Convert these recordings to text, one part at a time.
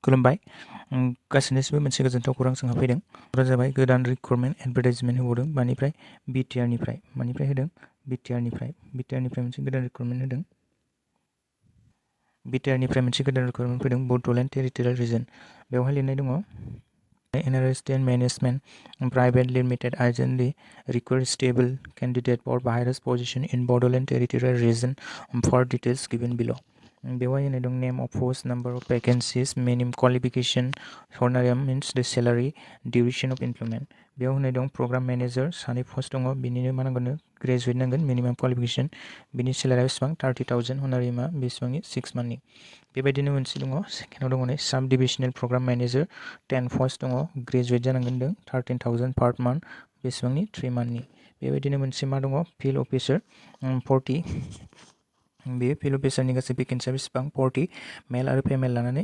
खुलुमबाय गासैनिसिमबो मोनसे गोजोनथाव खौरां जोंहा फैदों बेफोर जाबाय गोदान रिक्रुटमेन्ट एडभार्टाइजमेन्ट होबावदों मानिफ्राय BTR निफ्राय मानिफ्राय होदों BTR निफ्राय मोनसे गोदान रिक्रुटमेन्ट होदों BTR निफ्राय मोनसे गोदान रिक्रुटमेन्ट फैदों Bodoland Territorial Region बेवहाय लिरनाय दङ NRDS Management Private Limited urgently requires stable candidate for various position in Bodoland Territorial Region for details given below. बेवहाय होनाय दं name of post, number of vacancies, minimum qualification, honorarium means the salary, duration of employment. बेयाव होनाय दं program manager सानै post दङ बिनिनो मा नांगोन graduate नांगोन minimum qualification बिनि salary बेसेबां 30,000 honorarium बेसेबांनि 6 monthनि बेबायदिनो मोनसे दङ सेकेन्डआव दङ नै Sub-Divisional Program Manager 10 post दङ graduate जानांगोन दं 13,000 per month बेसेबांनि 3 monthनि बेबायदिनो मोनसे मा दङ field officer 40 बे फिल्ड अफिसारनि गासै भेकेन्सिया बेसेबां 40 मेल आरो फेमेल लानानै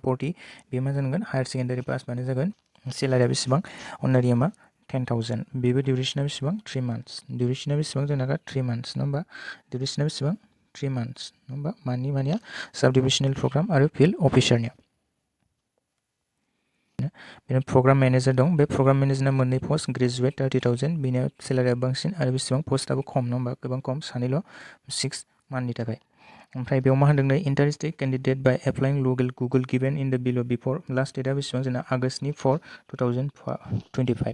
40 बे मा जानांगोन हायार सेकेन्डारि पास बानो जागोन सेलारिया बेसेबां अनारियामा 10,000 बेबो डिउरेसना बेसेबां 3 months डिउरेसना बेसेबां जोंना 3 months नङा होमबा डिउरेसना बेसेबां 3 months नङा होमबा मानिया सब डिविजनल प्रग्राम आरो फिल्ड अफिसारनिया बेनो प्रग्राम मैनेजर दं बे प्रग्राम मैनेजरना मोननै पोस्ट ग्रेजुएट 30,000 बेनिया सेलारिया बांसिन आरो बेसेबां पोस्टआबो खम नङा होमबा गोबां खम सानैल' 6 monthनि थाखाय ओमफ्राय बेयाव मा होनदों नै interested candidate by applying Google given in the below before last डेटआ बेसेबां जोंना आगष्टनि 4 2025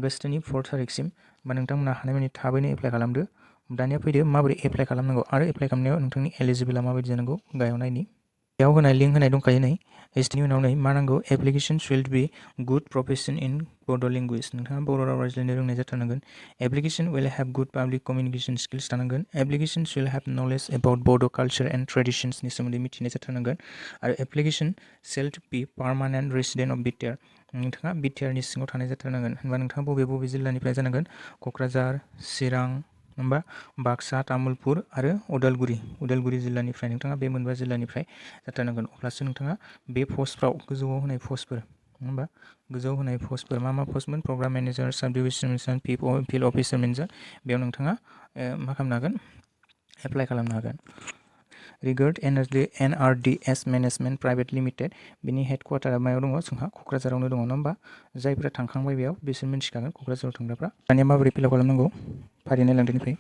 आगष्टनि 4 तारिखसिम बा नोंथांमोना हानायमानि थाबैनो एप्लाइ खालामदो दानिया फैदो माबोरै एप्लाइ खालामनांगौ आरो एप्लाइ खालामनायाव नोंथांनि एलिजिबोला माबायदि जानांगौ गाहायाव नायनि बेयाव होनाय लिंक होनाय दंखायो नै एसटिनि उनाव नै मा नांगौ application should be good proficient in Bodo' language नोंथाङा बर' राव रायज्लायनो रोंनाय जाथारनांगोन application will have good public communication skills थानांगोन application should have knowledge about Bodo' culture and ट्रेडिशन्सनि सोमोन्दै मिथिनाय जाथारनांगोन आरो application shall be permanent resident of BTR नोंथाङा BTRनि सिङाव थानाय जाथारनांगोन होनबा नोंथाङा बबे जिल्लानिफ्राय जानांगोन क'क्राझार चिरां होनबा बाक्सा तामुलपुर आरो उदालगुरि जिल्लानिफ्राय नोंथाङा बे मोनबा जिल्लानिफ्राय जाथारनांगोन अब्लासो नोंथाङा बे पोस्टफ्राव गोजौआव होनाय पोस्टफोर होनबा गोजौआव होनाय पोस्टफोर मा पोस्टमोन program manager sub divisional field officer manager बेयाव नोंथाङा मा खालामनो हागोन एप्लाइ खालामनो हागोन regard NRDS Management Private Limited बिनि हेडक्वार्टारा मायाव दङ जोंहा क'क्राझारावनो दङ नङा होमबा जायफोरा थांखांबाय बेयाव बिसोर मिन्थिखागोन क'क्राझाराव थांग्राफ्रा दानिया माबोरै फिलआप खालामनांगौ फारि नायलांदोनिफ्राय